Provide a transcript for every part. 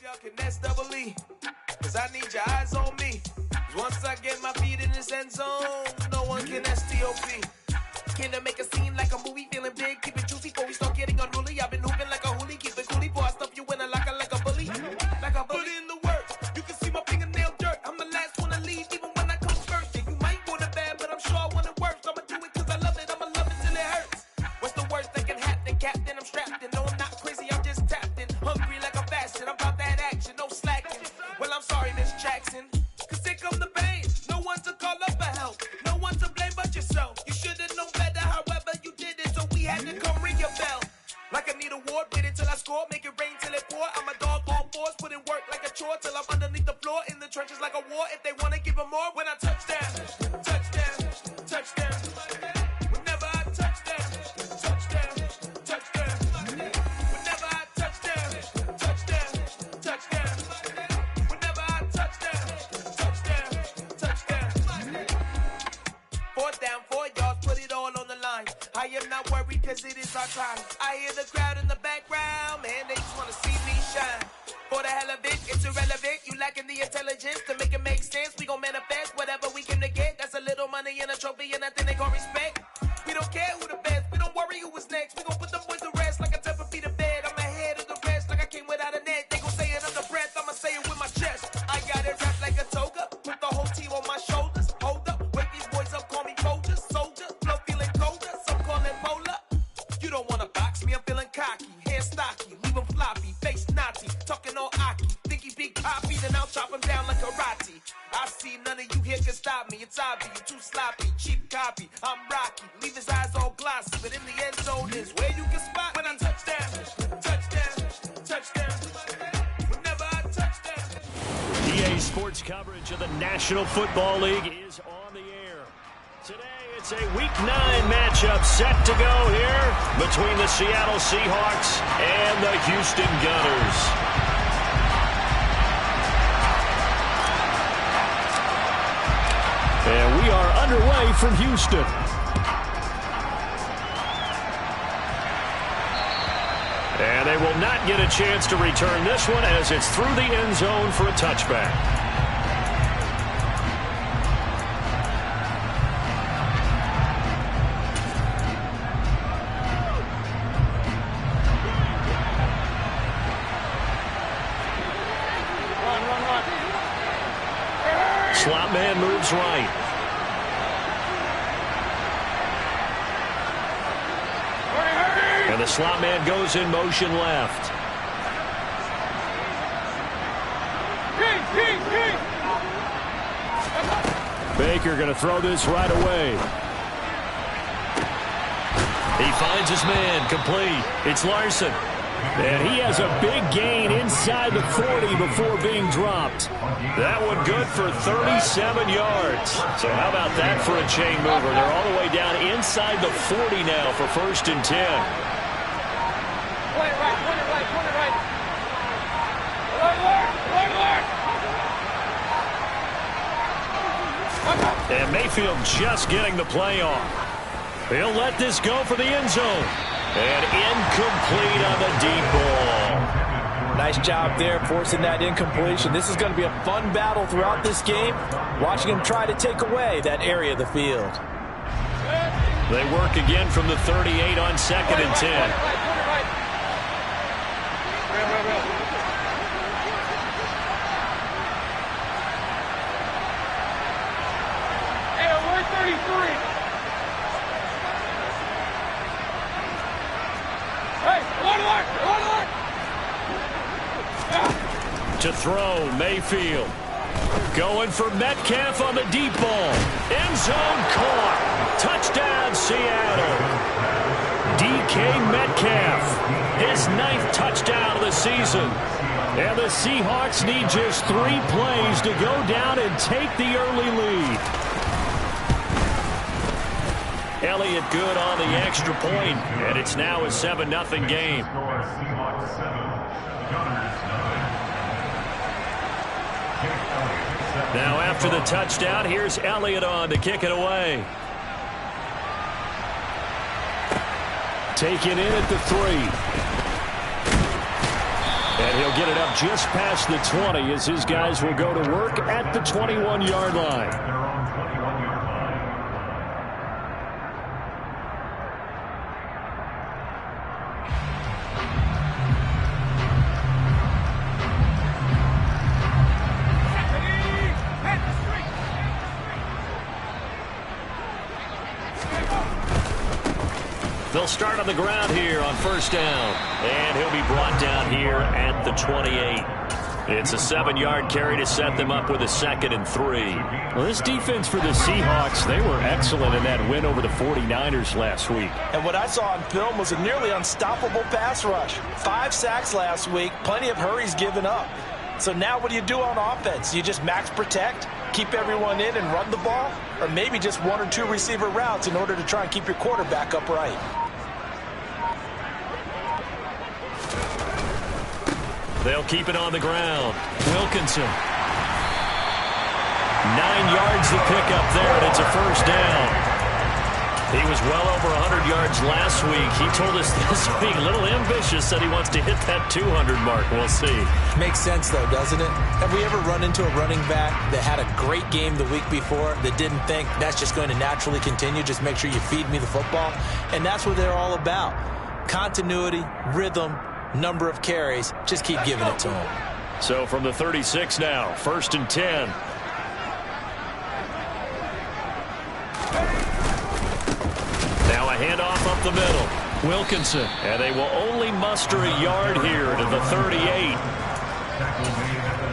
y'all can S-double-E, cause I need your eyes on me. Once I get my feet in this end zone, no one can S-T-O-P. Can I make a scene like a movie, feeling big, keep it juicy before we start getting unruly. I've been hooping like a hoolie, keep it coolie before I stuff you in a locker like a bully. Like a bully. Put in the work, you can see my fingernail dirt. I'm the last one to leave, even when I come first. Yeah, you might want it bad, but I'm sure I want it worse. I'ma do it cause I love it, I'ma love it till it hurts. What's the worst that can happen, Captain? I'm strapped in, no I'm not crazy, I'm just tapped in. Hungry like I'm fasting, I'm about that action, no slacking. Well, I'm sorry, Miss Jackson, cause here come the pain. No one to call up for help, no one to blame but yourself. You should've known better, however you did it, so we had to come ring your bell. Like I need a ward, wait until I score, make it rain till it pour. I'm a dog on fours, put in work like a chore till I'm underneath the floor, in the trenches like a war. If they wanna give them more, when I touch down, touchdown, touchdown. Whenever I touch down, touchdown, touchdown. Whenever I touch down, touchdown, touchdown. Whenever I touch down, touchdown, touchdown. 4th down, 4 yards, put it all on the line. I am not worried cause it is our time. I hear the crowd in the background, man, they just wanna see me shine. For the hell of it, it's irrelevant. You lacking the intelligence to make it make sense. We gon' manifest whatever we came to get. That's a little money and a trophy and nothing they call respect. We don't care who the best, we don't worry who was next. We gon' put them boys to rest like a 10 feet of bed. I'm ahead of the rest like I came without a net. They gon' say it under breath, I'ma say it with my chest. I got it wrapped like a toga, put the whole team on my shoulders. Hold up, wake these boys up, call me Folger, soldier. Flow feeling colder, some call it polar. You don't wanna box me, I'm feeling cocky. Hair stocky, leave him floppy, face naughty. Talking all aki, think he big poppy, then I'll chop him down like karate. I see none of you here can stop me. It's obvious, you too sloppy, cheap copy. I'm Rocky, leave his eyes all glossy, but in the end zone is where you can spot when I touchdown, touchdown, touchdown. Whenever I touchdown. EA Sports coverage of the National Football League is on the air. Today it's a Week 9 matchup set to go here between the Seattle Seahawks and the Houston Gunners. And we are underway from Houston. And they will not get a chance to return this one as it's through the end zone for a touchback. Slot man moves right. And the slot man goes in motion left. Baker going to throw this right away. He finds his man, complete. It's Larson. And he has a big gain inside the 40 before being dropped. That one good for 37 yards. So how about that for a chain mover? They're all the way down inside the 40 now for 1st and 10. And Mayfield just getting the play off. He'll let this go for the end zone. And incomplete on the deep ball. Nice job there forcing that incompletion. This is going to be a fun battle throughout this game. Watching him try to take away that area of the field. They work again from the 38 on 2nd and 10. To throw, Mayfield. Going for Metcalf on the deep ball. End zone caught. Touchdown, Seattle. DK Metcalf. His 9th touchdown of the season. And the Seahawks need just 3 plays to go down and take the early lead. Elliott good on the extra point, and it's now a 7-0 game. Now after the touchdown, here's Elliott on to kick it away. Taken in at the 3. And he'll will get it up just past the 20 as his guys will go to work at the 21-yard line. They'll start on the ground here on first down. And he'll be brought down here at the 28. It's a 7-yard carry to set them up with a 2nd and 3. Well, this defense for the Seahawks, they were excellent in that win over the 49ers last week. And what I saw on film was a nearly unstoppable pass rush. 5 sacks last week, plenty of hurries given up. So now what do you do on offense? You just max protect, keep everyone in and run the ball? Or maybe just 1 or 2 receiver routes in order to try and keep your quarterback upright? They'll keep it on the ground. Wilkinson. 9 yards to pick up there, and it's a first down. He was well over 100 yards last week. He told us this week, a little ambitious, said he wants to hit that 200 mark. We'll see. Makes sense, though, doesn't it? Have we ever run into a running back that had a great game the week before that didn't think that's just going to naturally continue? Just make sure you feed me the football. And that's what they're all about. Continuity, rhythm, number of carries. Just keep giving it to him. So from the 36 now, 1st and 10. Now a handoff up the middle. Wilkinson. And they will only muster a yard here to the 38.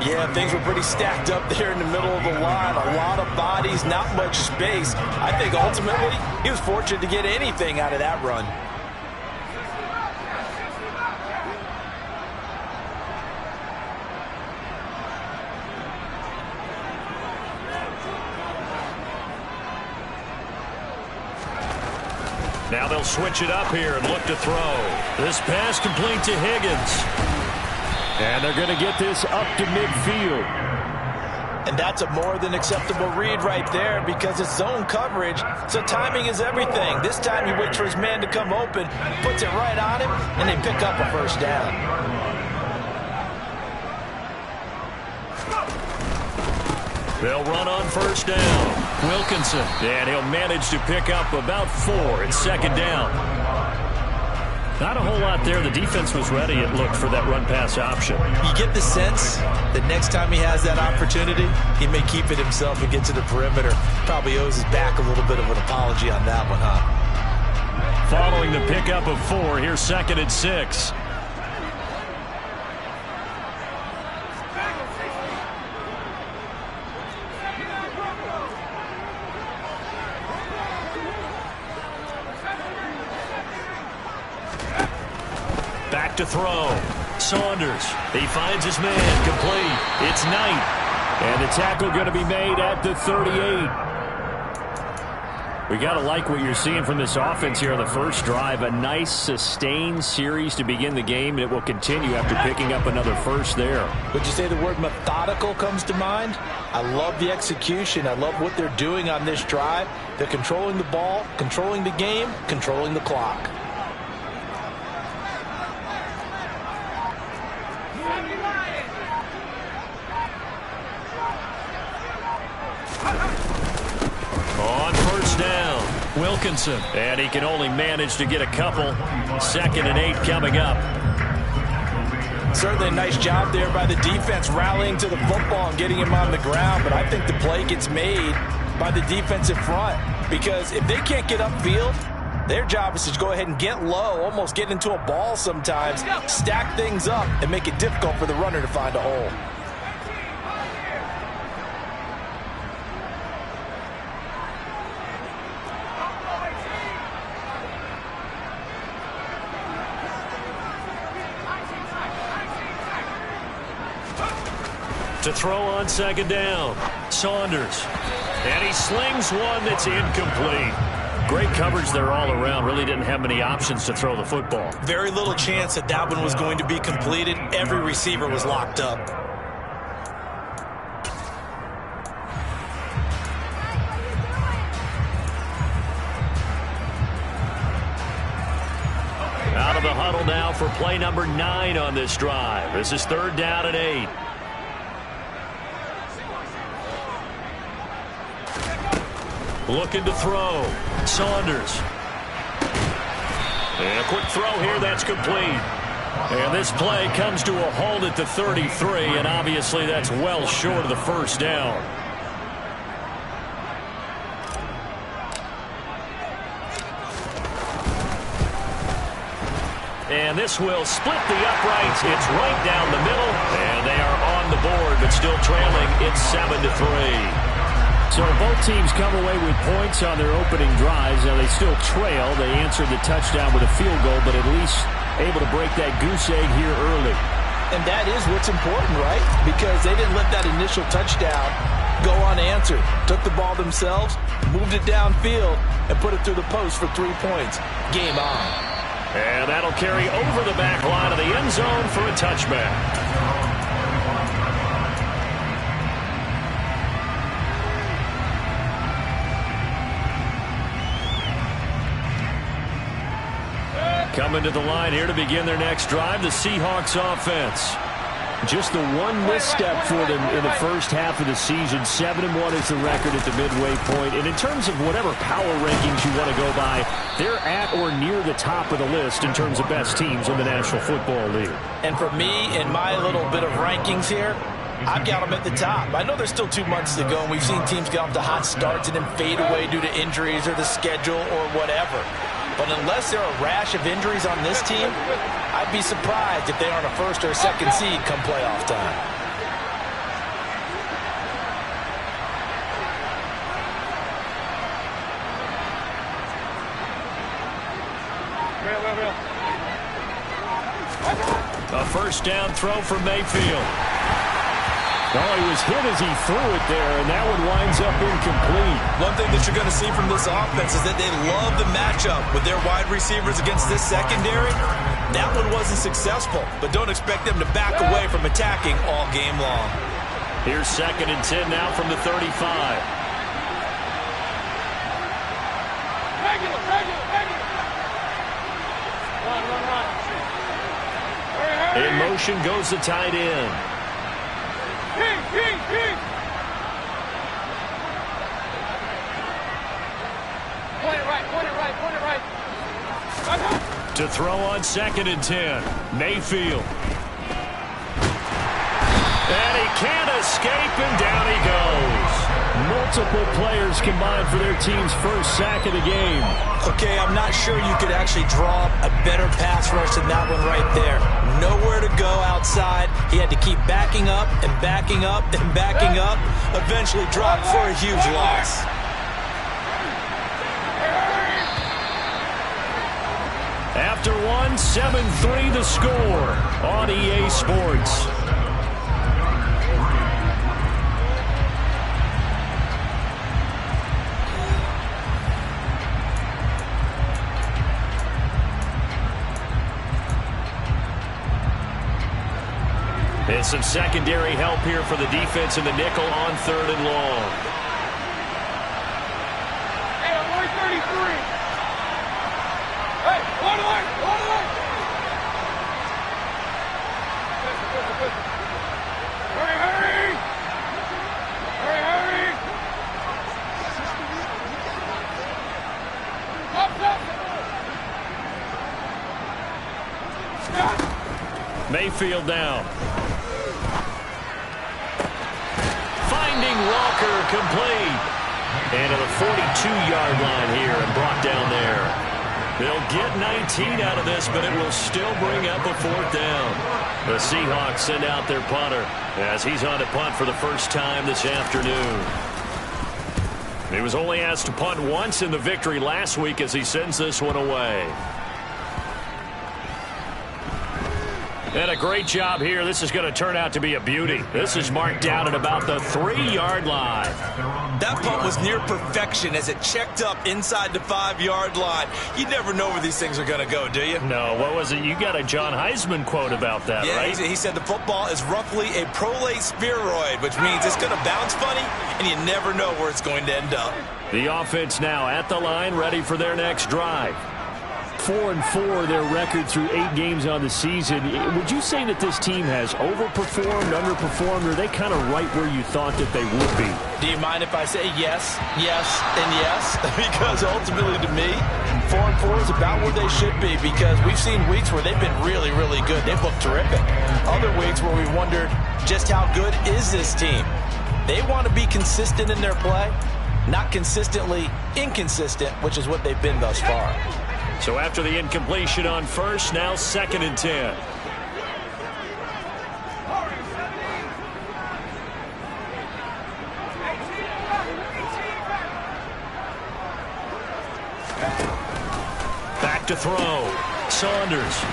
Yeah, things were pretty stacked up there in the middle of the line. A lot of bodies, not much space. I think ultimately he was fortunate to get anything out of that run. Now they'll switch it up here and look to throw. This pass complete to Higgins. And they're going to get this up to midfield. And that's a more than acceptable read right there because it's zone coverage, so timing is everything. This time he waits for his man to come open, puts it right on him, and they pick up a first down. They'll run on first down. Wilkinson, and he'll manage to pick up about 4 at 2nd down. Not a whole lot there. The defense was ready, it looked, for that run-pass option. You get the sense that next time he has that opportunity, he may keep it himself and get to the perimeter. Probably owes his back a little bit of an apology on that one, huh? Following the pickup of 4, here's 2nd and 6. Back to throw. Saunders. He finds his man. Complete. It's Knight. And the tackle going to be made at the 38. We got to like what you're seeing from this offense here on the first drive. A nice, sustained series to begin the game. And it will continue after picking up another first there. Would you say the word methodical comes to mind? I love the execution. I love what they're doing on this drive. They're controlling the ball, controlling the game, controlling the clock. On first down, Wilkinson. And he can only manage to get a couple. 2nd and 8 coming up. Certainly a nice job there by the defense rallying to the football and getting him on the ground. But I think the play gets made by the defensive front. Because if they can't get upfield, their job is to go ahead and get low, almost get into a ball sometimes, stack things up, and make it difficult for the runner to find a hole. To throw on 2nd down, Saunders. And he slings one that's incomplete. Great coverage there all around. Really didn't have many options to throw the football. Very little chance that that one was going to be completed. Every receiver was locked up. Out of of the huddle now for play number 9 on this drive. This is 3rd down and 8. Looking to throw. Saunders. And a quick throw here, that's complete. And this play comes to a halt at the 33, and obviously that's well short of the first down. And this will split the uprights. It's right down the middle, and they are on the board, but still trailing. It's 7-3. So both teams come away with points on their opening drives. Now they still trail. They answered the touchdown with a field goal, but at least able to break that goose egg here early. And that is what's important, right? Because they didn't let that initial touchdown go unanswered. Took the ball themselves, moved it downfield, and put it through the post for 3 points. Game on. And that'll carry over the back line of the end zone for a touchback. Coming to the line here to begin their next drive, the Seahawks offense. Just the one misstep for them in the first half of the season. 7-1 is the record at the midway point. And in terms of whatever power rankings you want to go by, they're at or near the top of the list in terms of best teams in the National Football League. And for me, in my little bit of rankings here, I've got them at the top. I know there's still 2 months to go, and we've seen teams get off to hot starts and then fade away due to injuries or the schedule or whatever. But unless there are a rash of injuries on this team, I'd be surprised if they aren't a first or a second seed come playoff time. A first down throw for Mayfield. Oh, he was hit as he threw it there, and that one winds up incomplete. One thing that you're going to see from this offense is that they love the matchup with their wide receivers against this secondary. That one wasn't successful, but don't expect them to back away from attacking all game long. Here's 2nd and 10 now from the 35. In motion goes the tight end. Point it right. To throw on 2nd and 10. Mayfield. And he can't escape, and down he goes. Multiple players combined for their team's first sack of the game. Okay, I'm not sure you could actually draw up a better pass rush than that one right there. Nowhere to go outside. He had to keep backing up and backing up and backing up. Eventually dropped for a huge loss. After one, 7-3 the score on EA Sports. And some secondary help here for the defense in the nickel on 3rd and long. Hey, I'm 33. Hey, hold on. Hurry. Up. Mayfield down. Finding Walker complete. And to the 42-yard line here and brought down there. They'll get 19 out of this, but it will still bring up a 4th down. The Seahawks send out their punter as he's on to punt for the first time this afternoon. He was only asked to punt once in the victory last week as he sends this one away. And a great job here. This is going to turn out to be a beauty. This is marked down at about the 3-yard line. That punt was near perfection as it checked up inside the 5-yard line. You never know where these things are going to go, do you? No, what was it? You got a John Heisman quote about that, yeah, right? He said the football is roughly a prolate spheroid, which means it's going to bounce funny, and you never know where it's going to end up. The offense now at the line, ready for their next drive. 4-4 their record through 8 games on the season. Would you say that this team has overperformed, underperformed, or are they kind of right where you thought that they would be? Do you mind if I say yes, yes, and yes? Because ultimately to me, 4-4 is about where they should be, because we've seen weeks where they've been really, really good. They've looked terrific. Other weeks where we wondered just how good is this team. They want to be consistent in their play, not consistently inconsistent, which is what they've been thus far. So after the incompletion on first, now 2nd and 10. Back to throw. Saunders.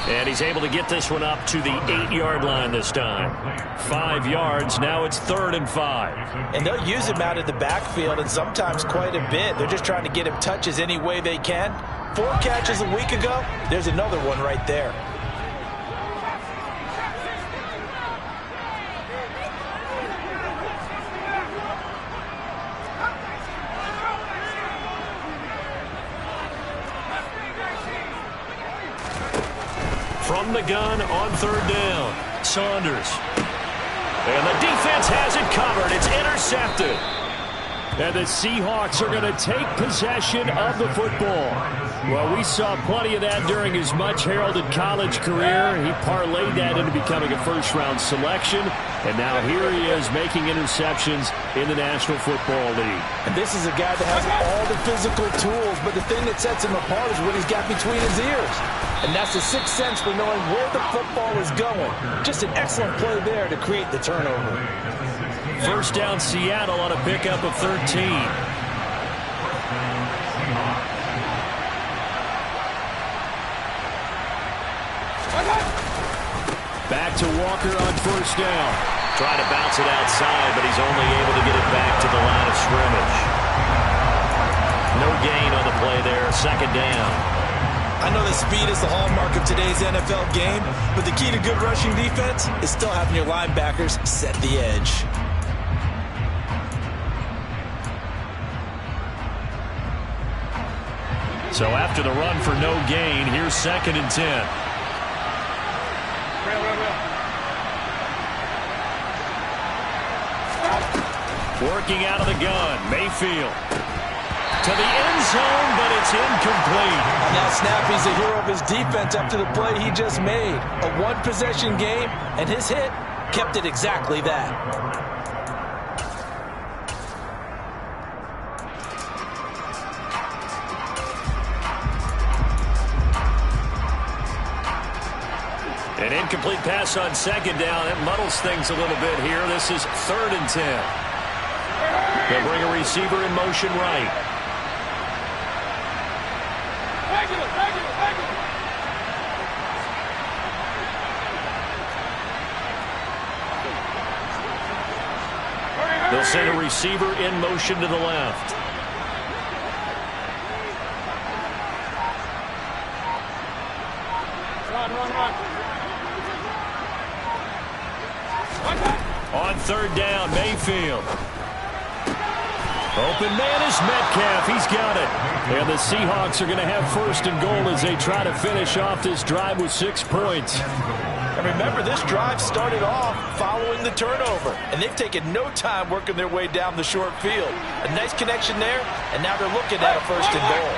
And he's able to get this one up to the 8-yard line this time. 5 yards. Now it's 3rd and 5. And they'll use him out of the backfield, and sometimes quite a bit. They're just trying to get him touches any way they can. 4 catches a week ago. There's another one right there. From the gun on 3rd down. Saunders. And the defense has it covered. It's intercepted. And the Seahawks are going to take possession of the football. Well, we saw plenty of that during his much-heralded college career. He parlayed that into becoming a first-round selection. And now here he is making interceptions in the National Football League. And this is a guy that has all the physical tools, but the thing that sets him apart is what he's got between his ears. And that's the sixth sense for knowing where the football is going. Just an excellent play there to create the turnover. First down, Seattle on a pickup of 13. Back to Walker on first down. Trying to bounce it outside, but he's only able to get it back to the line of scrimmage. No gain on the play there. 2nd down. I know that speed is the hallmark of today's NFL game, but the key to good rushing defense is still having your linebackers set the edge. So after the run for no gain, here's 2nd and 10. Working out of the gun, Mayfield. To the end zone, but it's incomplete. On that snap, he's the hero of his defense after the play he just made. A one-possession game, and his hit kept it exactly that. An incomplete pass on 2nd down. It muddles things a little bit here. This is 3rd and 10. They'll bring a receiver in motion right. They'll send a receiver in motion to the left. Run. On 3rd down, Mayfield. Open man is Metcalf. He's got it. And the Seahawks are going to have 1st and goal as they try to finish off this drive with 6 points. And remember, this drive started off following the turnover, and they've taken no time working their way down the short field. A nice connection there, and now they're looking at a 1st and goal.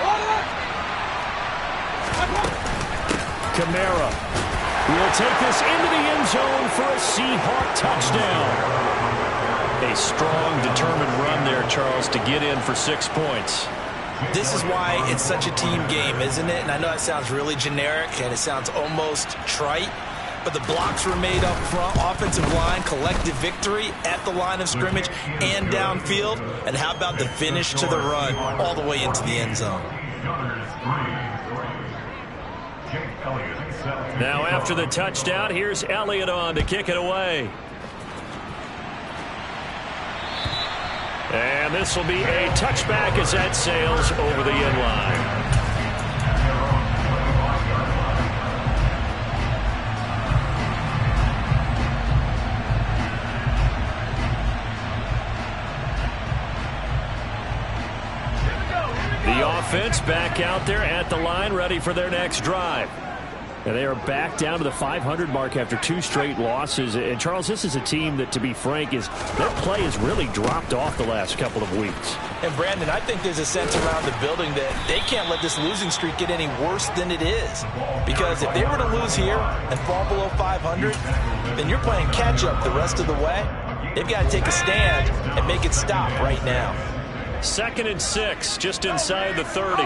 Kamara will take this into the end zone for a Seahawk touchdown. A strong, determined run there, Charles, to get in for 6 points. This is why it's such a team game, isn't it? And I know it sounds really generic, and it sounds almost trite, but the blocks were made up front, offensive line, collective victory at the line of scrimmage and downfield. And how about the finish to the run all the way into the end zone? Now after the touchdown, here's Elliott on to kick it away. And this will be a touchback as that sails over the end line. The offense Seahawks back out there at the line, ready for their next drive. And they are back down to the 500 mark after 2 straight losses. And, Charles, this is a team that, to be frank, their play has really dropped off the last couple of weeks. And, Brandon, I think there's a sense around the building that they can't let this losing streak get any worse than it is. Because if they were to lose here and fall below 500, then you're playing catch-up the rest of the way. They've got to take a stand and make it stop right now. 2nd and 6, just inside the 30.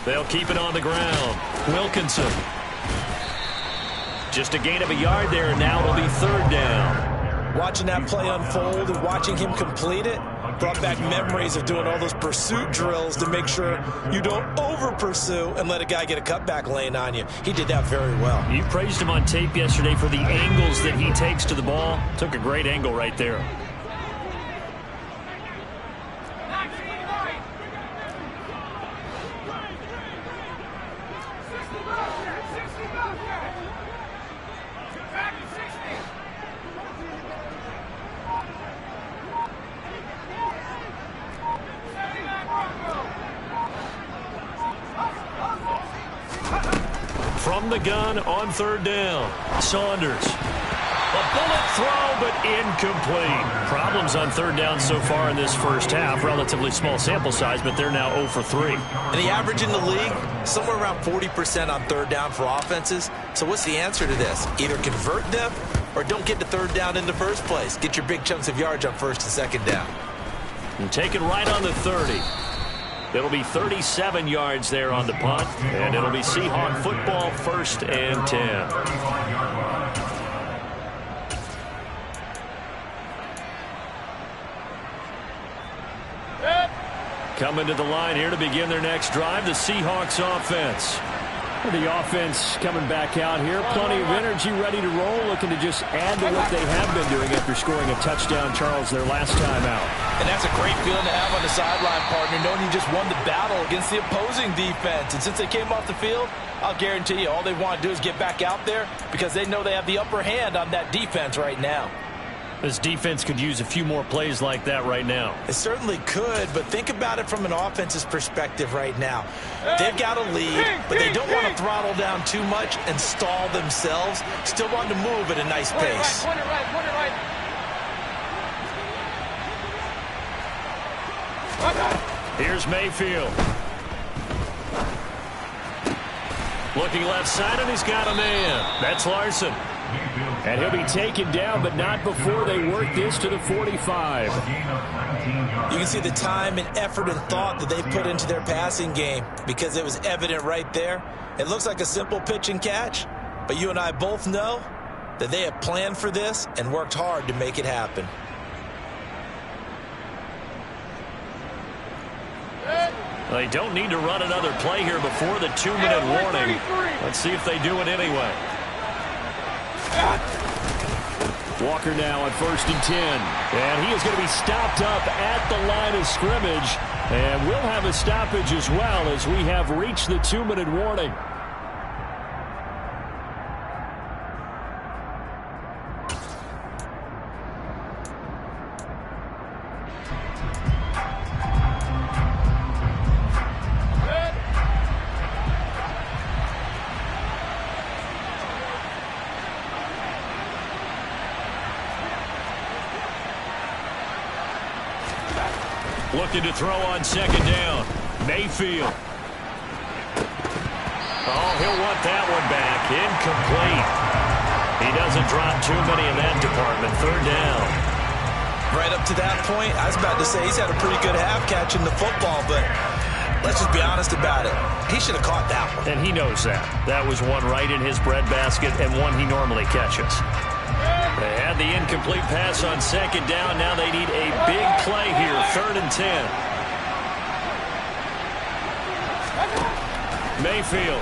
They'll keep it on the ground. Wilkinson. Just a gain of a yard there, and now it'll be 3rd down. Watching that play unfold and watching him complete it brought back memories of doing all those pursuit drills to make sure you don't over-pursue and let a guy get a cutback lane on you. He did that very well. You praised him on tape yesterday for the angles that he takes to the ball. Took a great angle right there. From the gun on 3rd down. Saunders. A bullet throw, but incomplete. Problems on 3rd down so far in this first half. Relatively small sample size, but they're now 0 for 3. And the average in the league, somewhere around 40% on 3rd down for offenses. So what's the answer to this? Either convert them or don't get to 3rd down in the first place. Get your big chunks of yards on 1st and 2nd down. And take it right on the 30. It'll be 37 yards there on the punt, and it'll be Seahawk football, 1st and 10. Coming to the line here to begin their next drive, the Seahawks offense. The offense coming back out here. Plenty of energy, ready to roll, looking to just add to what they have been doing after scoring a touchdown, Charles, their last time out. And that's a great feeling to have on the sideline, partner, knowing you just won the battle against the opposing defense. And since they came off the field, I'll guarantee you all they want to do is get back out there because they know they have the upper hand on that defense right now. This defense could use a few more plays like that right now. It certainly could, but think about it from an offense's perspective right now. They've got a lead, but they don't want to throttle down too much and stall themselves. Still want to move at a nice pace. Point it right. Here's Mayfield. Looking left side, and he's got a man. That's Larson. And he'll be taken down, but not before they work this to the 45. You can see the time and effort and thought that they put into their passing game because it was evident right there. It looks like a simple pitch and catch, but you and I both know that they have planned for this and worked hard to make it happen. They don't need to run another play here before the 2-minute warning. Let's see if they do it anyway. Walker now on 1st and 10. And he is going to be stopped up at the line of scrimmage. And we'll have a stoppage as well as we have reached the 2-minute warning. Looking to throw on 2nd down. Mayfield. Oh, he'll want that one back. Incomplete. He doesn't drop too many in that department. 3rd down. Right up to that point, I was about to say he's had a pretty good half catching the football, but let's just be honest about it. He should have caught that one. And he knows that. That was one right in his breadbasket and one he normally catches. They had the incomplete pass on 2nd down. Now they need a big play here. 3rd and 10. Mayfield.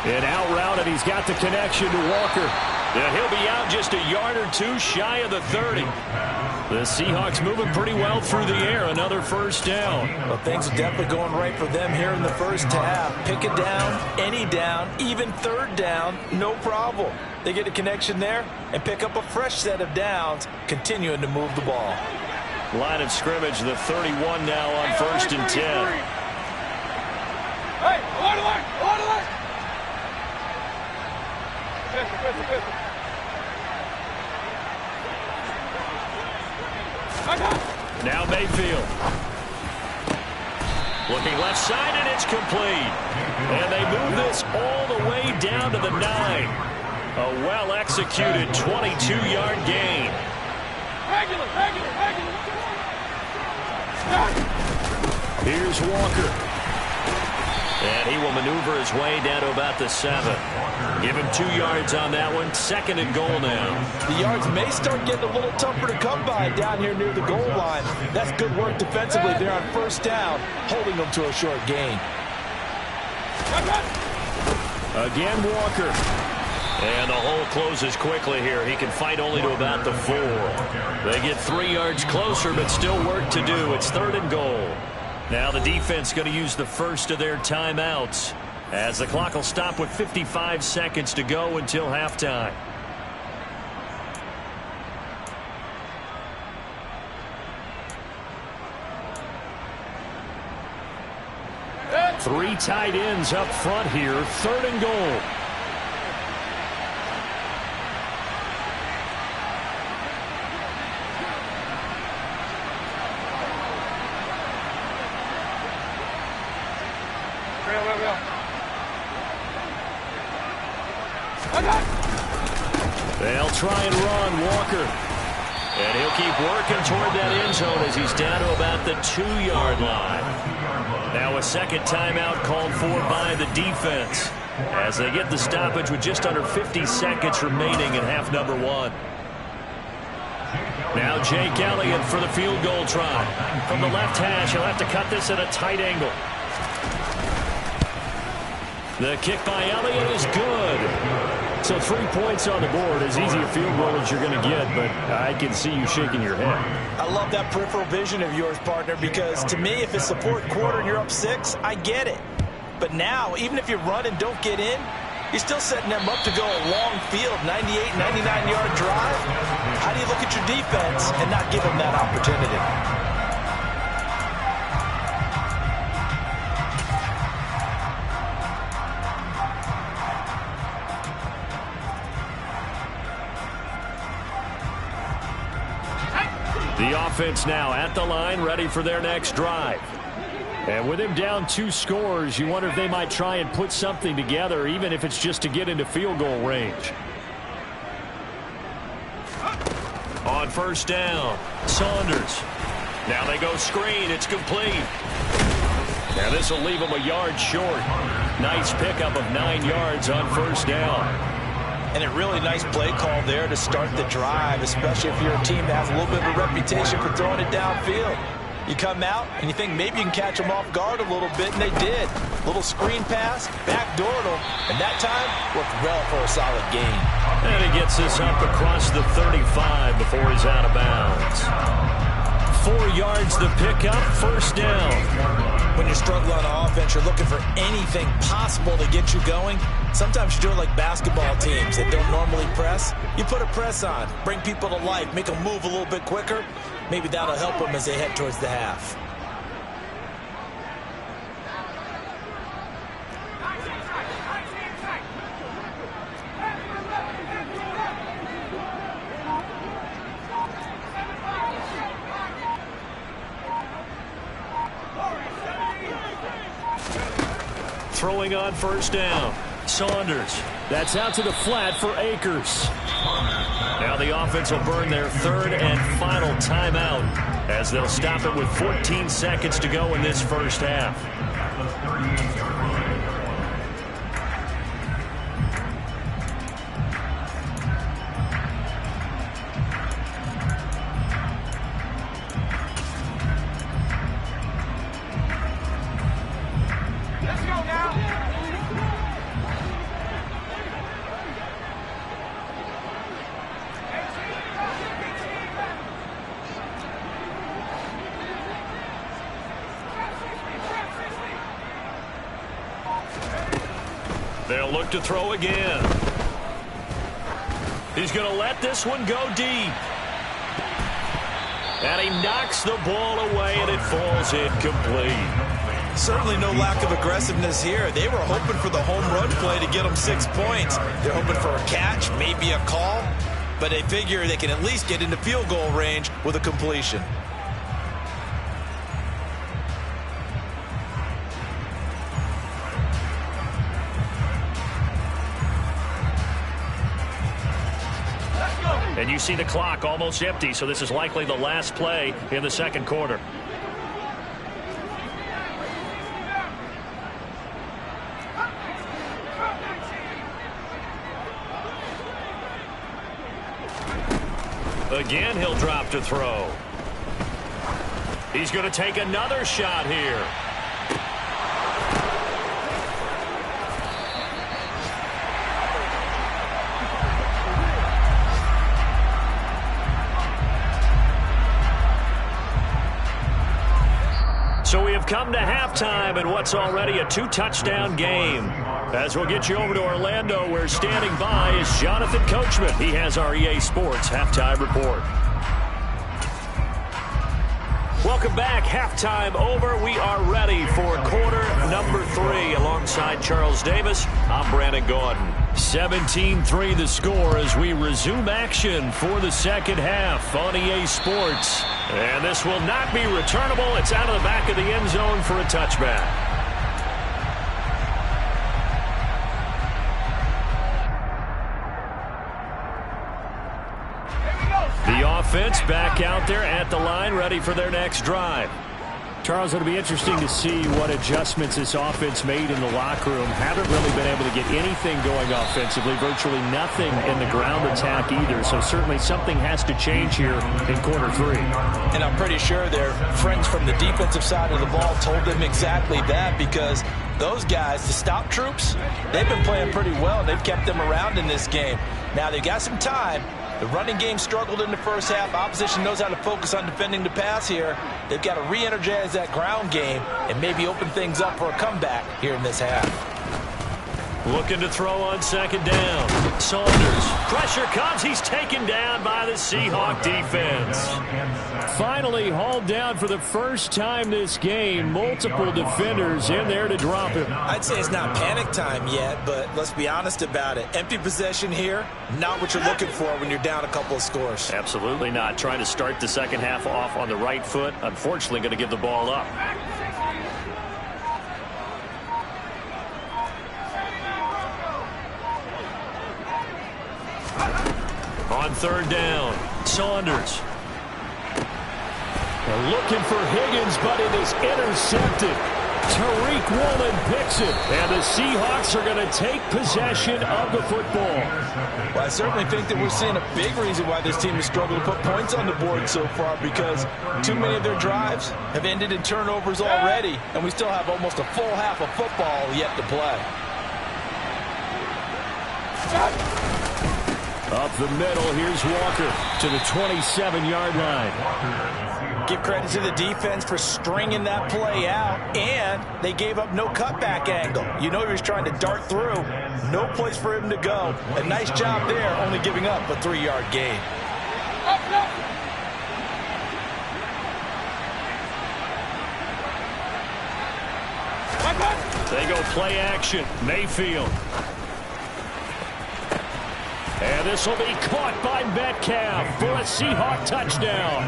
And out route, and he's got the connection to Walker. And he'll be out just a yard or two shy of the 30. The Seahawks moving pretty well through the air. Another 1st down. Well, things are definitely going right for them here in the first half. Pick it down, any down, even 3rd down, no problem. They get a connection there and pick up a fresh set of downs, continuing to move the ball. Line of scrimmage, the 31 now on 1st and 10. Hey, hold on, hold on. Pistol. Now Mayfield. Looking left side, and it's complete. And they move this all the way down to the 9. A well-executed 22-yard gain. Regular. Here's Walker. And he will maneuver his way down to about the 7. Give him 2 yards on that one. 2nd and goal now. The yards may start getting a little tougher to come by down here near the goal line. That's good work defensively there on 1st down, holding them to a short gain. Again, Walker. And the hole closes quickly here. He can fight only to about the 4. They get 3 yards closer, but still work to do. It's 3rd and goal. Now the defense going to use the first of their timeouts, as the clock will stop with 55 seconds to go until halftime. Three tight ends up front here. 3rd and goal. They'll try and run Walker. And he'll keep working toward that end zone as he's down to about the 2-yard line. Now a 2nd timeout called for by the defense, as they get the stoppage with just under 50 seconds remaining in half number 1. Now Jake Elliott for the field goal try. From the left hash, he'll have to cut this at a tight angle. The kick by Elliott is good. So 3 points on the board, as easy a field goal as you're going to get, but I can see you shaking your head. I love that peripheral vision of yours, partner, because to me, if it's the 4th quarter and you're up 6, I get it. But now, even if you run and don't get in, you're still setting them up to go a long field, 98, 99-yard drive. How do you look at your defense and not give them that opportunity? The offense now at the line, ready for their next drive. And with him down 2 scores, you wonder if they might try and put something together, even if it's just to get into field goal range. On 1st down, Saunders. Now they go screen. It's complete. Now this will leave him a yard short. Nice pickup of 9 yards on 1st down. And a really nice play call there to start the drive, especially if you're a team that has a little bit of a reputation for throwing it downfield. You come out and you think maybe you can catch them off guard a little bit, and they did. Little screen pass, backdoored them, and that time worked well for a solid gain. And he gets this up across the 35 before he's out of bounds. 4 yards the pickup, 1st down. When you're struggling on offense, you're looking for anything possible to get you going. Sometimes you're doing like basketball teams that don't normally press. You put a press on, bring people to life, make them move a little bit quicker. Maybe that'll help them as they head towards the half. Throwing on 1st down. Saunders. That's out to the flat for Akers. Now the offense will burn their 3rd and final timeout, as they'll stop it with 14 seconds to go in this 1st half. They'll look to throw again. He's going to let this one go deep. And he knocks the ball away, and it falls incomplete. Certainly no lack of aggressiveness here. They were hoping for the home run play to get them 6 points. They're hoping for a catch, maybe a call, but they figure they can at least get into field goal range with a completion. And you see the clock almost empty, so this is likely the last play in the second quarter. Again, he'll drop to throw. He's going to take another shot here. So we have come to halftime in what's already a 2-touchdown game. As we'll get you over to Orlando, where standing by is Jonathan Coachman. He has our EA Sports Halftime Report. Welcome back. Halftime over. We are ready for quarter number 3. Alongside Charles Davis, I'm Brandon Gaudin. 17-3 the score as we resume action for the second half on EA Sports. And this will not be returnable. It's out of the back of the end zone for a touchback. The offense back out there at the line, ready for their next drive. Charles, it'll be interesting to see what adjustments this offense made in the locker room. Haven't really been able to get anything going offensively, virtually nothing in the ground attack either. So certainly something has to change here in quarter 3. And I'm pretty sure their friends from the defensive side of the ball told them exactly that, because those guys, the stop troops, they've been playing pretty well. They've kept them around in this game. Now they've got some time. The running game struggled in the first half. Opposition knows how to focus on defending the pass here. They've got to re-energize that ground game and maybe open things up for a comeback here in this half. Looking to throw on second down. Saunders. Pressure comes. He's taken down by the Seahawk defense. Finally hauled down for the first time this game. Multiple defenders in there to drop him. I'd say it's not panic time yet, but let's be honest about it. Empty possession here, not what you're looking for when you're down a couple of scores. Absolutely not. Trying to start the second half off on the right foot. Unfortunately, going to give the ball up. On third down, Saunders. They're looking for Higgins, but it is intercepted. Tariq Woolen picks it, and the Seahawks are going to take possession of the football. Well, I certainly think that we're seeing a big reason why this team has struggled to put points on the board so far, because too many of their drives have ended in turnovers already, and we still have almost a full half of football yet to play. Up the middle, here's Walker to the 27-yard line. Give credit to the defense for stringing that play out, and they gave up no cutback angle. You know he was trying to dart through. No place for him to go. A nice job there, only giving up a 3-yard gain. They go play action. Mayfield. And this will be caught by Metcalf for a Seahawk touchdown.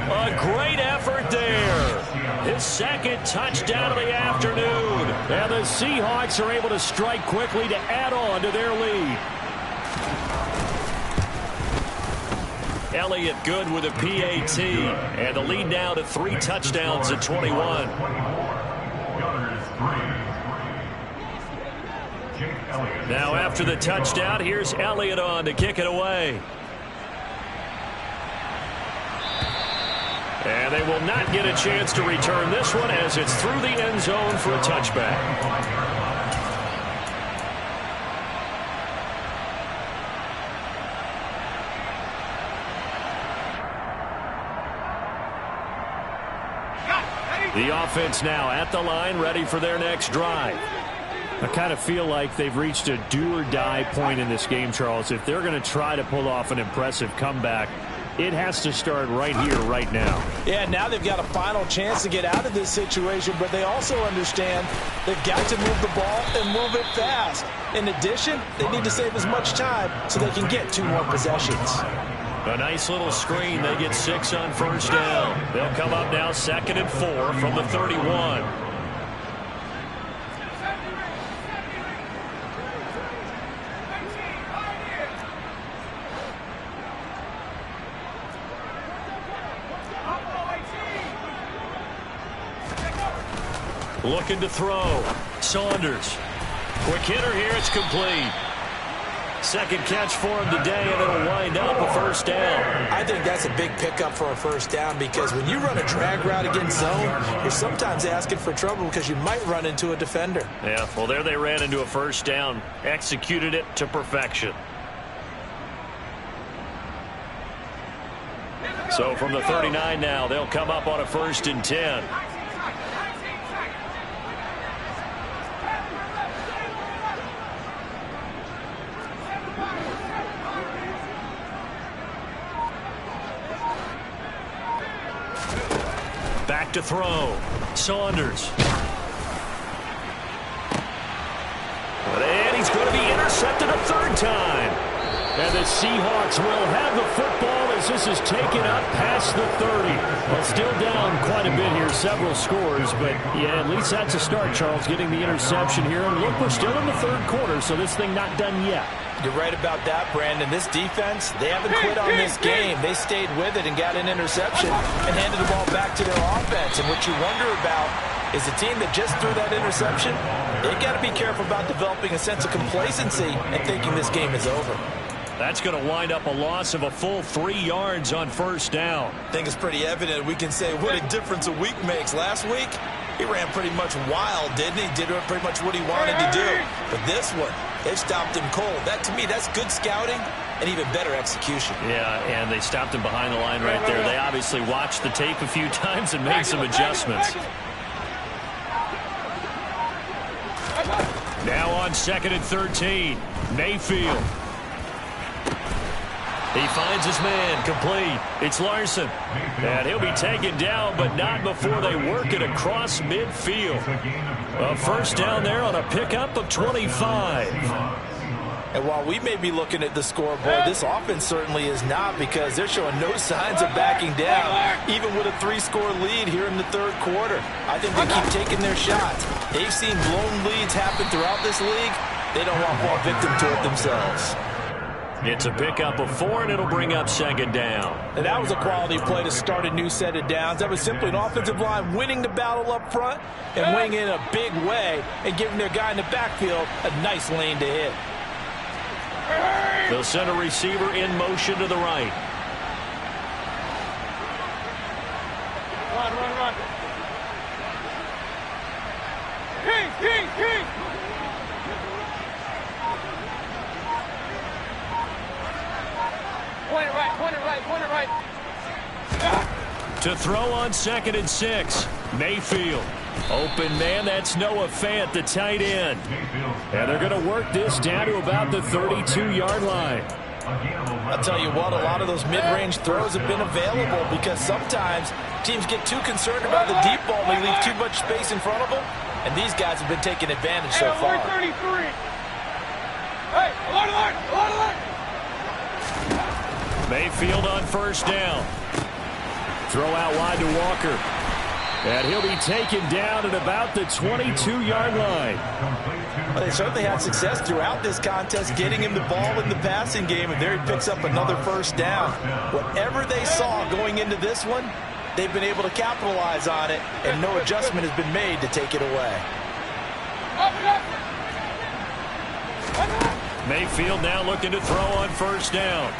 A great effort there. His second touchdown of the afternoon. And the Seahawks are able to strike quickly to add on to their lead. Elliott good with a PAT. And the lead now to 3 touchdowns at 21. Now after the touchdown, here's Elliott on to kick it away. And they will not get a chance to return this one as it's through the end zone for a touchback. The offense now at the line, ready for their next drive. I kind of feel like they've reached a do-or-die point in this game, Charles. If they're going to try to pull off an impressive comeback, It has to start right here, right now. Yeah, now they've got a final chance to get out of this situation, but they also understand they've got to move the ball and move it fast. In addition, they need to save as much time so they can get 2 more possessions. A nice little screen. They get 6 on first down. They'll come up now 2nd and 4 from the 31. Looking to throw. Saunders. Quick hitter here. It's complete. Second catch for him today, and it'll wind up a first down. I think that's a big pickup for a first down because when you run a drag route against zone, you're sometimes asking for trouble because you might run into a defender. Yeah, well, there they ran into a first down. Executed it to perfection. So from the 39 now, they'll come up on a 1st and 10. Back to throw. Saunders. And he's going to be intercepted a 3rd time. And the Seahawks will have the football as this is taken up past the 30. Well, still down quite a bit here, several scores, but yeah, at least that's a start, Charles, getting the interception here. And look, we're still in the 3rd quarter, so this thing not done yet. You're right about that, Brandon. This defense, they haven't quit on this game. They stayed with it and got an interception and handed the ball back to their offense. And what you wonder about is the team that just threw that interception, they got to be careful about developing a sense of complacency and thinking this game is over. That's going to wind up a loss of a full 3 yards on first down. I think it's pretty evident. We can say what a difference a week makes. Last week, he ran pretty much wild, didn't he? Did pretty much what he wanted to do. But this one, they stopped him cold. That, to me, that's good scouting and even better execution. Yeah, and they stopped him behind the line right there. They obviously watched the tape a few times and made some adjustments. Now on 2nd and 13, Mayfield. He finds his man, complete. It's Larson. And he'll be taken down, but not before they work it across midfield. A first down there on a pickup of 25. And while we may be looking at the scoreboard, this offense certainly is not because they're showing no signs of backing down, even with a 3-score lead here in the 3rd quarter. I think they keep taking their shots. They've seen blown leads happen throughout this league. They don't want to fall victim to it themselves. It's a pickup of 4, and it'll bring up 2nd down. And that was a quality play to start a new set of downs. That was simply an offensive line winning the battle up front and winning in a big way and giving their guy in the backfield a nice lane to hit. They'll send a receiver in motion to the right. Run. King. Point it right. To throw on 2nd and 6, Mayfield. Open man, that's Noah Fant, the tight end. And they're going to work this down to about the 32-yard line. I'll tell you what, a lot of those mid-range throws have been available because sometimes teams get too concerned about the deep ball. They leave too much space in front of them, and these guys have been taking advantage so far. 33. Hey, along the line. Mayfield on first down. Throw out wide to Walker. And he'll be taken down at about the 22-yard line. Well, they certainly had success throughout this contest getting him the ball in the passing game, and there he picks up another first down. Whatever they saw going into this one, they've been able to capitalize on it, and no adjustment has been made to take it away. Mayfield now looking to throw on first down.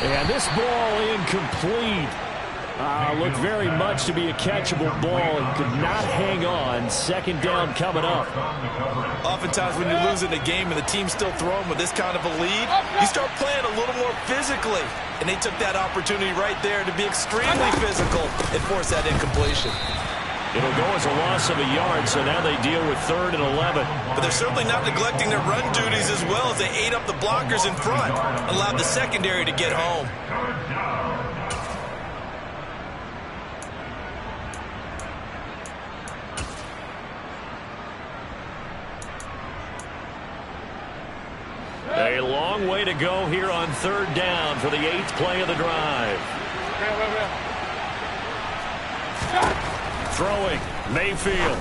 And this ball incomplete. Looked very much to be a catchable ball and could not hang on. 2nd down coming up. Oftentimes when you're losing a game and the team's still throwing with this kind of a lead, you start playing a little more physically. And they took that opportunity right there to be extremely physical and force that incompletion. It'll go as a loss of a yard, so now they deal with 3rd and 11. But they're certainly not neglecting their run duties as well as they ate up the blockers in front, allowed the secondary to get home. A long way to go here on third down for the 8th play of the drive. Throwing, Mayfield.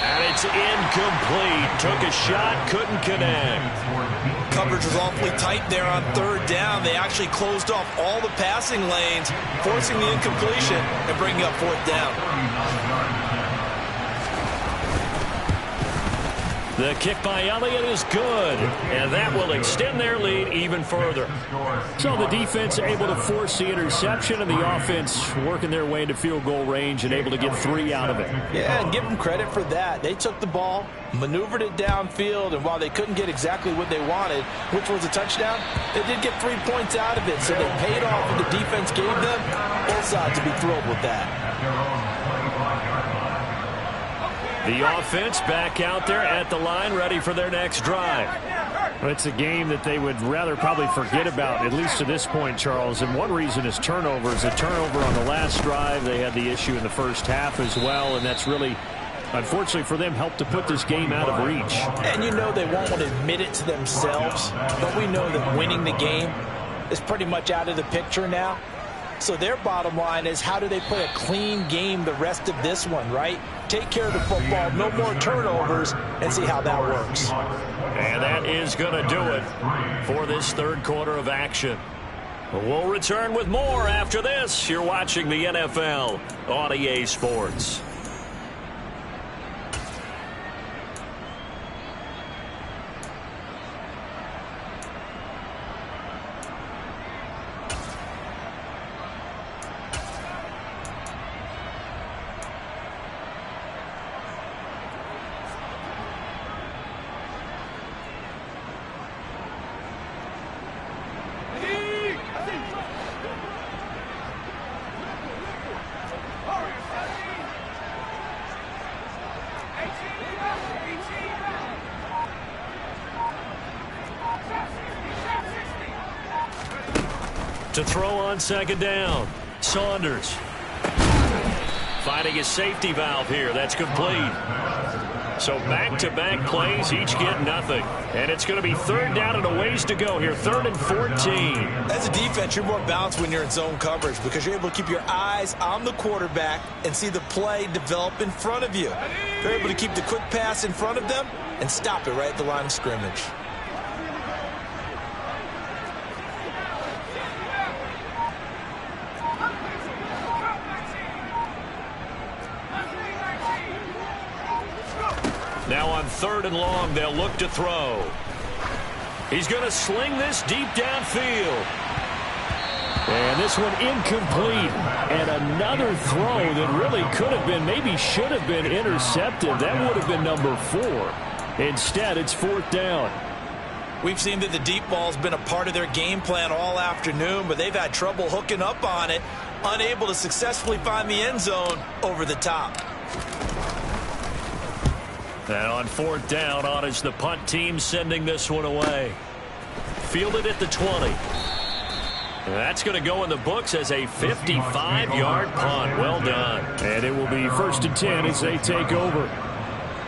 And it's incomplete. Took a shot, couldn't connect. Coverage was awfully tight there on third down. They actually closed off all the passing lanes, forcing the incompletion and bringing up fourth down. The kick by Elliott is good, and that will extend their lead even further. So the defense able to force the interception, and the offense working their way into field goal range and able to get 3 out of it. Yeah, and give them credit for that. They took the ball, maneuvered it downfield, and while they couldn't get exactly what they wanted, which was a touchdown, they did get 3 points out of it, so they paid off what the defense gave them. Both sides to be thrilled with that. The offense back out there at the line, ready for their next drive. Well, it's a game that they would rather probably forget about, at least to this point, Charles. And one reason is turnovers. A turnover on the last drive. They had the issue in the first half as well, and that's really, unfortunately for them, helped to put this game out of reach. And you know they won't want to admit it to themselves, but we know that winning the game is pretty much out of the picture now. So their bottom line is, how do they play a clean game the rest of this one, right? Take care of the football, no more turnovers, and see how that works. And that is going to do it for this third quarter of action. We'll return with more after this. You're watching the NFL on EA Sports. To throw on second down, Saunders. Finding a safety valve here. That's complete. So back-to-back plays, each get nothing. And it's going to be third down and a ways to go here. 3rd and 14. As a defense, you're more balanced when you're in zone coverage because you're able to keep your eyes on the quarterback and see the play develop in front of you. You're able to keep the quick pass in front of them and stop it right at the line of scrimmage. Now on 3rd and long, they'll look to throw. He's going to sling this deep downfield. And this one incomplete. And another throw that really could have been, maybe should have been intercepted. That would have been number 4. Instead, it's 4th down. We've seen that the deep ball's been a part of their game plan all afternoon, but they've had trouble hooking up on it, unable to successfully find the end zone over the top. And on 4th down, on is the punt team sending this one away. Fielded at the 20. And that's going to go in the books as a 55-yard punt. Well done. And it will be 1st and 10 as they take over.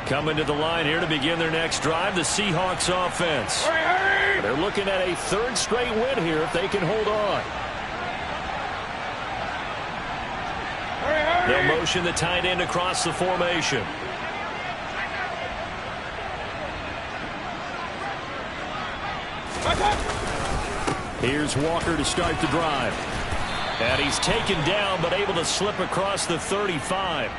Coming to the line here to begin their next drive, the Seahawks offense. They're looking at a 3rd straight win here if they can hold on. They'll motion the tight end across the formation. Here's Walker to start the drive. And he's taken down but able to slip across the 35.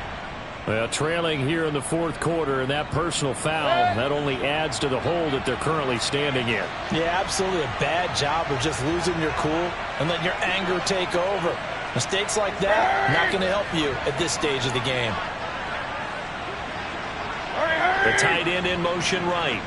Well, trailing here in the 4th quarter, and that personal foul, that only adds to the hole that they're currently standing in. Yeah, absolutely a bad job of just losing your cool and letting your anger take over. Mistakes like that, not going to help you at this stage of the game. The tight end in motion right.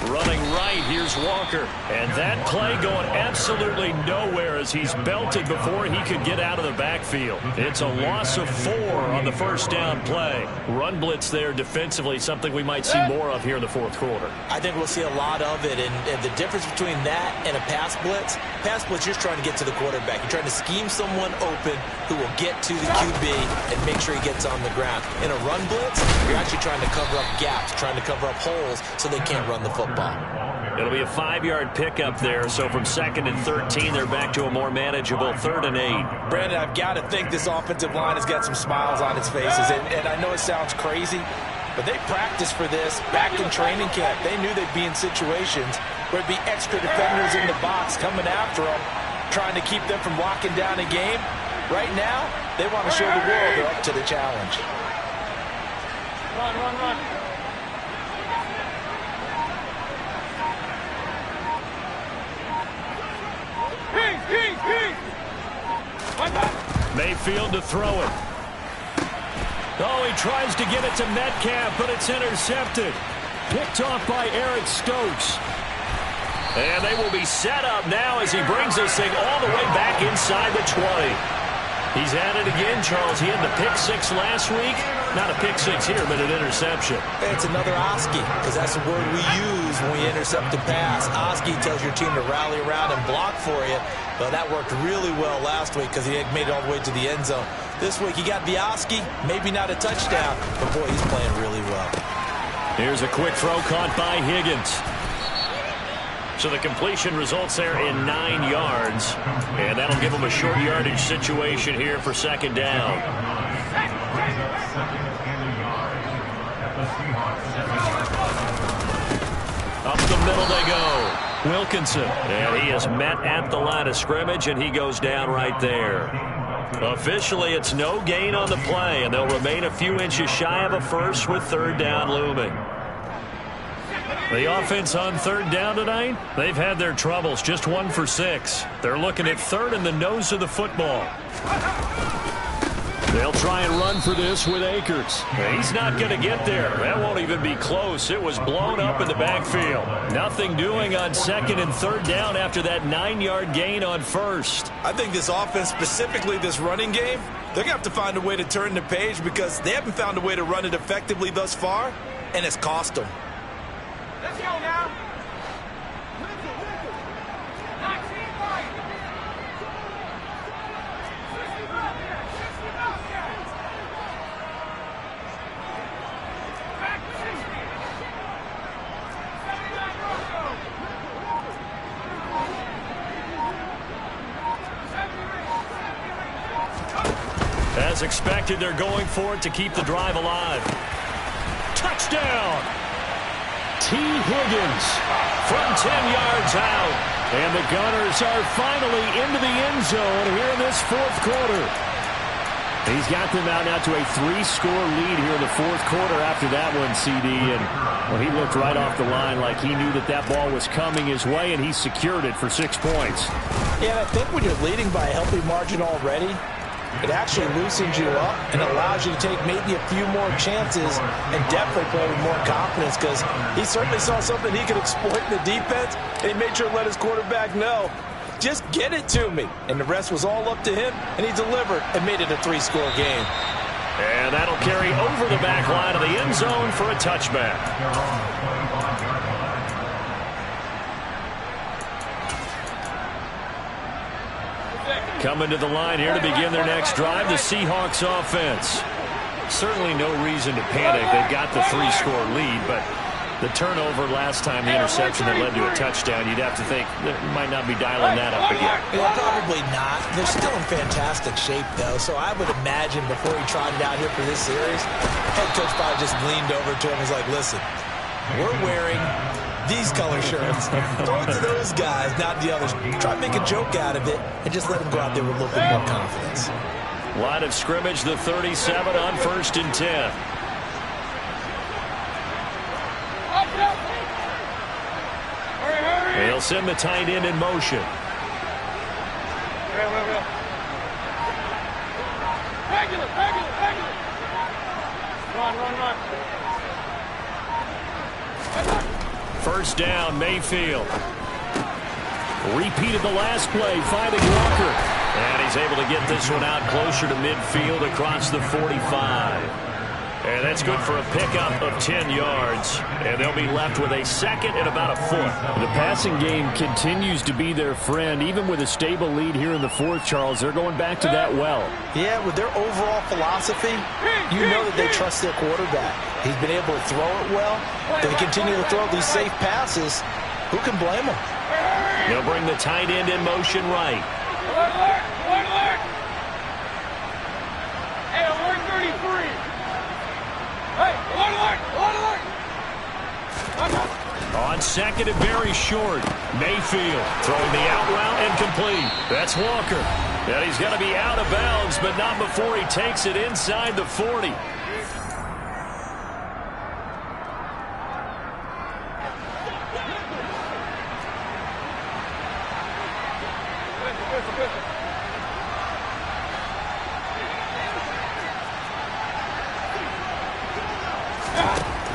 Running right right. Here's Walker. And that play going absolutely nowhere as he's belted before he could get out of the backfield. It's a loss of 4 on the first down play. Run blitz there defensively, something we might see more of here in the fourth quarter. I think we'll see a lot of it, and the difference between that and a pass blitz, you're just trying to get to the quarterback. You're trying to scheme someone open who will get to the QB and make sure he gets on the ground. In a run blitz, you're actually trying to cover up gaps, trying to cover up holes so they can't run the football. It'll be a 5-yard pickup there, so from 2nd and 13, they're back to a more manageable 3rd and 8. Brandon, I've got to think this offensive line has got some smiles on its faces, and I know it sounds crazy, but they practiced for this back in training camp. They knew they'd be in situations where it'd be extra defenders in the box coming after them, trying to keep them from locking down a game. Right now, they want to show the world they're up to the challenge. Run, run, run. King. Mayfield to throw it. Oh, he tries to get it to Metcalf, but it's intercepted. Picked off by Eric Stokes. And they will be set up now as he brings this thing all the way back inside the 20. He's at it again, Charles. He had the pick 6 last week. Not a pick 6 here, but an interception. It's another Oski, because that's the word we use when we intercept a pass. Oski tells your team to rally around and block for you. But that worked really well last week because he had made it all the way to the end zone. This week he got the Oski, maybe not a touchdown, but boy, he's playing really well. Here's a quick throw caught by Higgins. So the completion results there in 9 yards. And that'll give him a short yardage situation here for 2nd down. Up the middle they go. Wilkinson. And he is met at the line of scrimmage, and he goes down right there. Officially, it's no gain on the play, and they'll remain a few inches shy of a first with 3rd down looming. The offense on 3rd down tonight, they've had their troubles, just 1 for 6. They're looking at 3rd in the nose of the football. They'll try and run for this with Akers. He's not going to get there. That won't even be close. It was blown up in the backfield. Nothing doing on 2nd and 3rd down after that 9-yard gain on 1st. I think this offense, specifically this running game, they're going to have to find a way to turn the page because they haven't found a way to run it effectively thus far, and it's cost them. Let's go now. As expected, they're going for it to keep the drive alive. Touchdown! T. Higgins from 10 yards out. And the Gunners are finally into the end zone here in this 4th quarter. He's got them out now to a 3-score lead here in the 4th quarter after that one, CD. And well, he looked right off the line like he knew that that ball was coming his way, and he secured it for 6 points. Yeah, and I think when you're leading by a healthy margin already, it actually loosens you up and allows you to take maybe a few more chances and definitely play with more confidence because he certainly saw something he could exploit in the defense, and he made sure to let his quarterback know, just get it to me. And the rest was all up to him, and he delivered and made it a 3-score game. And that'll carry over the back line of the end zone for a touchback. Coming to the line here to begin their next drive, the Seahawks offense. Certainly no reason to panic. They've got the 3-score lead, but the turnover last time, the interception that led to a touchdown, you'd have to think they might not be dialing that up again. Yeah, probably not. They're still in fantastic shape, though, so I would imagine before he trotted out here for this series, head coach probably just leaned over to him and was like, listen, we're wearing these color shirts. Throw it to those guys, not the others. Try to make a joke out of it and just let them go out there with a little bit more confidence. Line of scrimmage, the 37 on 1st and 10. They'll send the tight end in motion. Regular. Run. First down, Mayfield. Repeated the last play, finding Walker. And he's able to get this one out closer to midfield across the 45. And that's good for a pickup of 10 yards. And they'll be left with a second and about a foot. The passing game continues to be their friend. Even with a stable lead here in the fourth, Charles, they're going back to that well. Yeah, with their overall philosophy, you know that they trust their quarterback. He's been able to throw it well. They continue to throw these safe passes. Who can blame them? They'll bring the tight end in motion right. Alert! Hey, alert 33! Hey, alert! On second and very short, Mayfield throwing the out route and complete. That's Walker. And he's going to be out of bounds, but not before he takes it inside the 40.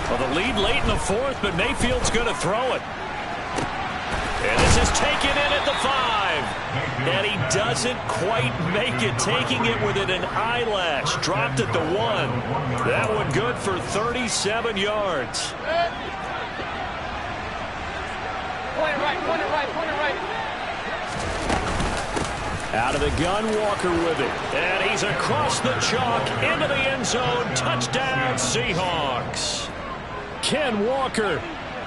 Well, the lead late in the fourth, but Mayfield's going to throw it. And this is taken in at the 5. And he doesn't quite make it, taking it within an eyelash. Dropped at the 1. That one good for 37 yards. Point it right. Out of the gun, Walker with it. And he's across the chalk into the end zone. Touchdown, Seahawks. Ken Walker,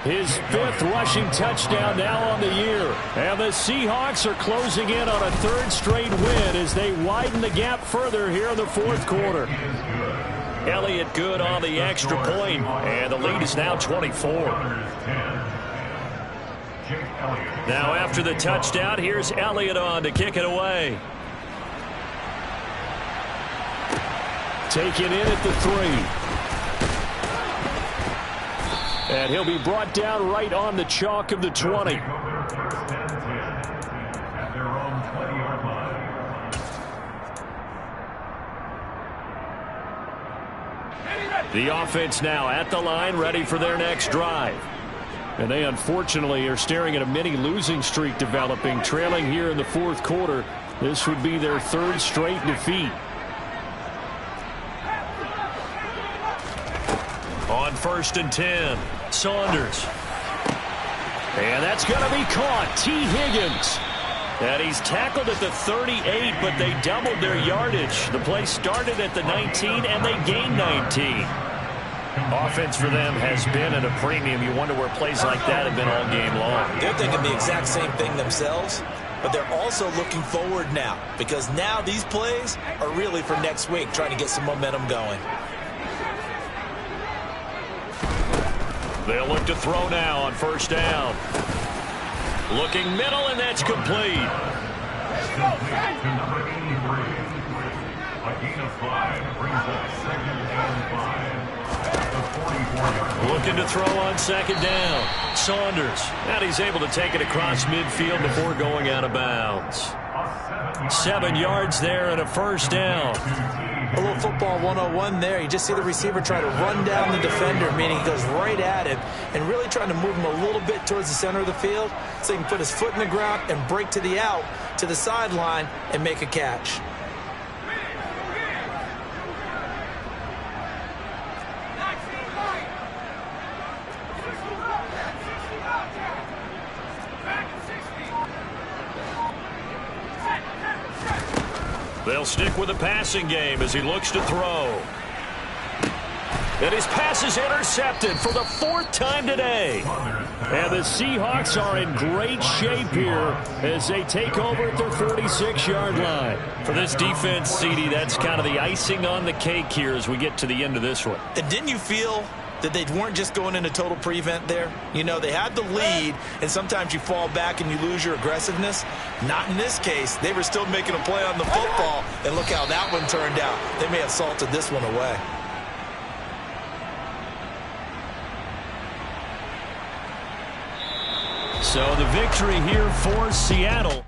his 5th rushing touchdown now on the year. And the Seahawks are closing in on a 3rd straight win as they widen the gap further here in the fourth quarter. Elliott good on the extra point, and the lead is now 24. Now after the touchdown, here's Elliott on to kick it away. Taken in at the 3. And he'll be brought down right on the chalk of the 20. The offense now at the line, ready for their next drive. And they unfortunately are staring at a mini losing streak developing, trailing here in the fourth quarter. This would be their 3rd straight defeat. On 1st and 10, Saunders. And that's going to be caught. T. Higgins. And he's tackled at the 38, but they doubled their yardage. The play started at the 19, and they gained 19. Offense for them has been at a premium. You wonder where plays like that have been all game long. They're thinking the exact same thing themselves, but they're also looking forward now, because now these plays are really for next week, trying to get some momentum going. They'll look to throw now on 1st down. Looking middle, and that's complete. Looking to throw on 2nd down. Saunders. And he's able to take it across midfield before going out of bounds. 7 yards there and a 1st down. A little football 101 there. You just see the receiver try to run down the defender, meaning he goes right at him and really trying to move him a little bit towards the center of the field so he can put his foot in the ground and break to the out, to the sideline, and make a catch. They'll stick with the passing game as he looks to throw. And his pass is intercepted for the 4th time today. And the Seahawks are in great shape here as they take over at their 46-yard line. For this defense, CD, that's kind of the icing on the cake here as we get to the end of this one. And didn't you feel that they weren't just going into total prevent there? You know, they had the lead, and sometimes you fall back and you lose your aggressiveness. Not in this case. They were still making a play on the football, and look how that one turned out. They may have salted this one away. So the victory here for Seattle.